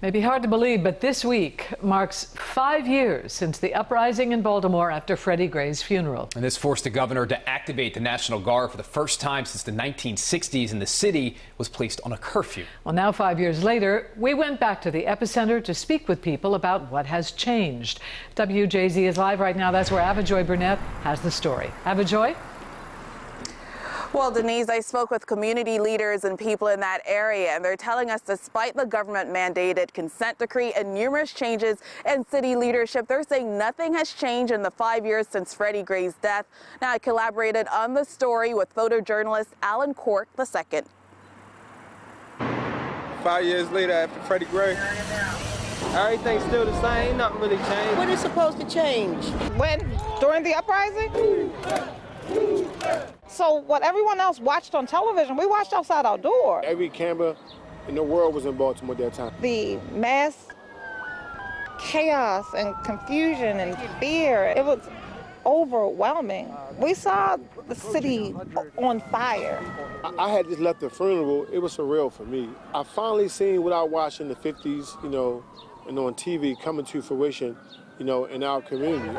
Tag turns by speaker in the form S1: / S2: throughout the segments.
S1: May be hard to believe, but this week marks 5 years since the uprising in Baltimore after Freddie Gray's funeral.
S2: And this forced the governor to activate the National Guard for the first time since the 1960s, and the city was placed on a curfew. Well,
S1: now 5 years later, we went back to the epicenter to speak with people about what has changed. WJZ is live right now. That's where Avajoy Burnett has the story. Avajoy?
S3: Well, Denise, I spoke with community leaders and people in that area, and they're telling us despite the government-mandated consent decree and numerous changes in city leadership, they're saying nothing has changed in the 5 years since Freddie Gray's death. Now, I collaborated on the story with photojournalist Alan Cork II.
S4: 5 years later after Freddie Gray, everything's still the same, nothing really changed.
S5: What is supposed to change?
S6: When? During the uprising? So what everyone else watched on television, we watched outside our door.
S4: Every camera in the world was in Baltimore at that time.
S6: The mass chaos and confusion and fear, it was overwhelming. We saw the city on fire.
S4: I had just left the funeral. It was surreal for me. I finally seen what I watched in the 50s, and on TV coming to fruition, in our community.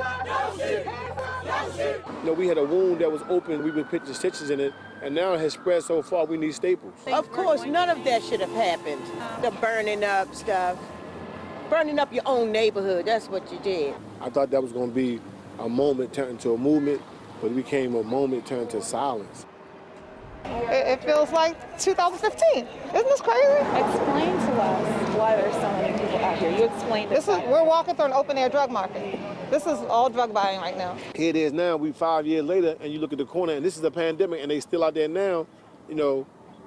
S4: We had a wound that was open. We would put the stitches in it, and now it has spread so far we need staples.
S5: Of course, none of that should have happened. The burning up stuff, burning up your own neighborhood, that's what you did.
S4: I thought that was going to be a moment turned into a movement, but it became a moment turned to silence.
S6: It feels like 2015. Isn't this crazy?
S7: Explain to us why there's so many people out here. You explained it.
S6: We're walking through an open-air drug market. This is all drug buying right now.
S4: Here it is now. We 5 years later, and you look at the corner, and this is a pandemic, and they still out there now,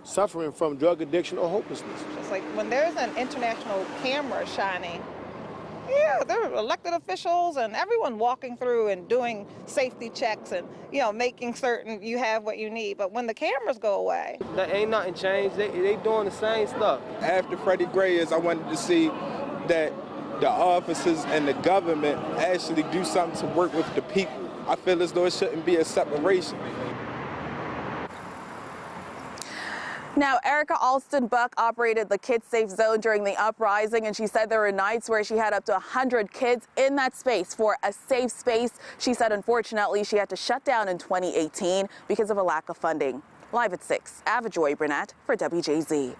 S4: suffering from drug addiction or hopelessness.
S6: It's like when there's an international camera shining, yeah, there are elected officials and everyone walking through and doing safety checks and, making certain you have what you need. But when the cameras go away,
S4: there ain't nothing changed. They doing the same stuff. After Freddie Gray I wanted to see that the officers and the government actually do something to work with the people. I feel as though it shouldn't be a separation.
S3: Now, Erica Alston Buck operated the Kids Safe Zone during the uprising, and she said there were nights where she had up to 100 kids in that space for a safe space. She said, unfortunately, she had to shut down in 2018 because of a lack of funding. Live at 6, Avajoy Burnett for WJZ.